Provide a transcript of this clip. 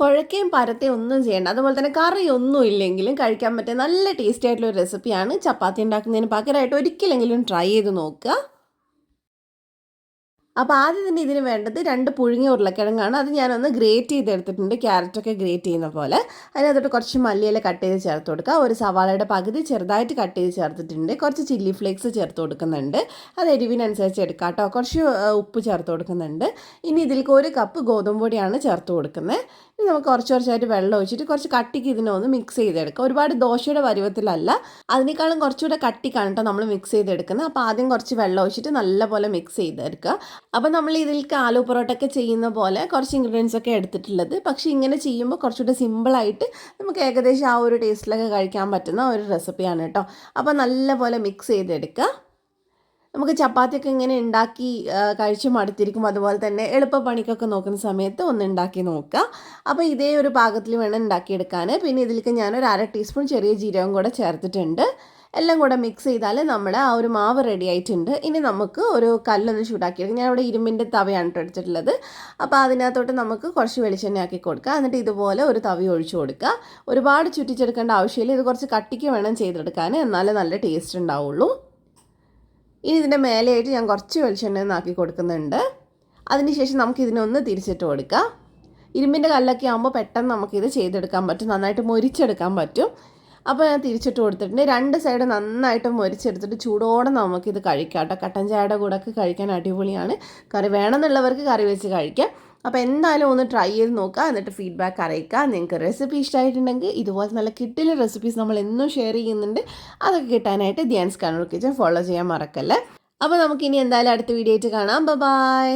കുഴക്കയും പരത്തയും ഒന്നും ചെയ്യേണ്ട. അതുപോലെ തന്നെ കറിയൊന്നും ഇല്ലെങ്കിലും കഴിക്കാൻ പറ്റിയ നല്ല ടേസ്റ്റി ആയിട്ടുള്ള ഒരു റെസിപ്പിയാണ്. ചപ്പാത്തി ഉണ്ടാക്കുന്നതിന് പകരമായിട്ട് ഒരിക്കലെങ്കിലും ട്രൈ ചെയ്ത് നോക്കുക. അപ്പോൾ ആദ്യം തന്നെ ഇതിന് വേണ്ടത് 2 പുഴുങ്ങിയ ഉരുളക്കിഴങ്ങാണ്. അത് ഞാനൊന്ന് ഗ്രേറ്റ് ചെയ്തെടുത്തിട്ടുണ്ട്, ക്യാരറ്റൊക്കെ ഗ്രേറ്റ് ചെയ്യുന്ന പോലെ. അതിനകത്തോട്ട് കുറച്ച് മല്ലിയില കട്ട് ചെയ്ത് ചേർത്ത് കൊടുക്കുക. ഒരു സവാളയുടെ പകുതി ചെറുതായിട്ട് കട്ട് ചെയ്ത് ചേർത്തിട്ടുണ്ട്. കുറച്ച് ചില്ലി ഫ്ലേക്സ് ചേർത്ത് കൊടുക്കുന്നുണ്ട്. അത് എരിവിനനുസരിച്ച് എടുക്കാം കേട്ടോ. കുറച്ച് ഉപ്പ് ചേർത്ത് കൊടുക്കുന്നുണ്ട്. ഇനി ഇതിലേക്ക് 1 കപ്പ് ഗോതമ്പ് പൊടിയാണ് ചേർത്ത് കൊടുക്കുന്നത്. ഇനി നമുക്ക് കുറച്ചായിട്ട് വെള്ളം ഒഴിച്ചിട്ട് കുറച്ച് കട്ടിക്ക് ഇതിനെ ഒന്ന് മിക്സ് ചെയ്തെടുക്കുക. ഒരുപാട് ദോശയുടെ പരുവത്തിലല്ല, അതിനേക്കാളും കുറച്ചുകൂടെ കട്ടിക്കാണ് കേട്ടോ നമ്മൾ മിക്സ് ചെയ്തെടുക്കുന്നത്. അപ്പോൾ ആദ്യം കുറച്ച് വെള്ളം ഒഴിച്ചിട്ട് നല്ലപോലെ മിക്സ് ചെയ്തെടുക്കുക. അപ്പോൾ നമ്മൾ ഇതിലേക്ക് ആലു പൊറോട്ടയൊക്കെ ചെയ്യുന്ന പോലെ കുറച്ച് ഇൻഗ്രീഡിയൻസ് ഒക്കെ എടുത്തിട്ടുള്ളത്. പക്ഷേ ഇങ്ങനെ ചെയ്യുമ്പോൾ കുറച്ചുകൂടെ സിമ്പിളായിട്ട് നമുക്ക് ഏകദേശം ആ ഒരു ടേസ്റ്റിലൊക്കെ കഴിക്കാൻ പറ്റുന്ന ഒരു റെസിപ്പിയാണ് കേട്ടോ. അപ്പോൾ നല്ലപോലെ മിക്സ് ചെയ്തെടുക്കുക. നമുക്ക് ചപ്പാത്തിയൊക്കെ ഇങ്ങനെ ഉണ്ടാക്കി കഴിച്ച് മടുത്തിരിക്കും. അതുപോലെ തന്നെ എളുപ്പപ്പണിക്കൊക്കെ നോക്കുന്ന സമയത്ത് ഒന്ന് ഉണ്ടാക്കി നോക്കുക. അപ്പോൾ ഇതേ ഒരു പാകത്തിൽ വേണം ഉണ്ടാക്കിയെടുക്കാൻ. പിന്നെ ഇതിലേക്ക് ഞാനൊരു 1/2 ടീസ്പൂൺ ചെറിയ ജീരകം കൂടെ ചേർത്തിട്ടുണ്ട്. എല്ലാം കൂടെ മിക്സ് ചെയ്താൽ നമ്മുടെ ആ ഒരു മാവ് റെഡി ആയിട്ടുണ്ട്. ഇനി നമുക്ക് ഒരു കല്ലൊന്ന് ചൂടാക്കിയെടുക്കാം. ഞാനിവിടെ ഇരുമ്പിൻ്റെ തവയാണ് എടുത്തിട്ടുള്ളത്. അപ്പോൾ അതിനകത്തോട്ട് നമുക്ക് കുറച്ച് വെളിച്ചെണ്ണ ആക്കി കൊടുക്കുക. എന്നിട്ട് ഇതുപോലെ ഒരു തവി ഒഴിച്ചു കൊടുക്കുക. ഒരുപാട് ചുറ്റിച്ചെടുക്കേണ്ട ആവശ്യമില്ല. ഇത് കുറച്ച് കട്ടിക്ക് വേണം ചെയ്തെടുക്കാൻ, എന്നാലേ നല്ല ടേസ്റ്റ് ഉണ്ടാവുള്ളൂ. ഇനി ഇതിൻ്റെ മേലെയായിട്ട് ഞാൻ കുറച്ച് വെളിച്ചെണ്ണ ആക്കി കൊടുക്കുന്നുണ്ട്. അതിനുശേഷം നമുക്ക് ഇതിനൊന്ന് തിരിച്ചിട്ട് കൊടുക്കുക. ഇരുമ്പിൻ്റെ കല്ലൊക്കെ ആകുമ്പോൾ പെട്ടെന്ന് നമുക്കിത് ചെയ്തെടുക്കാൻ പറ്റും, നന്നായിട്ട് മൊരിച്ചെടുക്കാൻ പറ്റും. അപ്പോൾ ഞാൻ തിരിച്ചിട്ട് കൊടുത്തിട്ടുണ്ട്. 2 സൈഡ് നന്നായിട്ട് മൊരിച്ചെടുത്തിട്ട് ചൂടോടെ നമുക്കിത് കഴിക്കാം കേട്ടോ. കട്ടൻ ചായയുടെ കൂടെയൊക്കെ കഴിക്കാൻ അടിപൊളിയാണ്. കറി വേണമെന്നുള്ളവർക്ക് കറി വെച്ച് കഴിക്കാം. അപ്പോൾ എന്തായാലും ഒന്ന് ട്രൈ ചെയ്ത് നോക്കുക, എന്നിട്ട് ഫീഡ്ബാക്ക് അറിയിക്കുക. നിങ്ങൾക്ക് റെസിപ്പി ഇഷ്ടമായിട്ടുണ്ടെങ്കിൽ ഇതുപോലെ നല്ല കിട്ടിയ റെസിപ്പീസ് നമ്മൾ എന്നും ഷെയർ ചെയ്യുന്നുണ്ട്. അതൊക്കെ കിട്ടാനായിട്ട് ധ്യാൻസ് കണ്ണൂർ കിച്ചൻ ഫോളോ ചെയ്യാൻ മറക്കല്ലേ. അപ്പോൾ നമുക്കിനി എന്തായാലും അടുത്ത വീഡിയോ ആയിട്ട് കാണാം. ബൈ.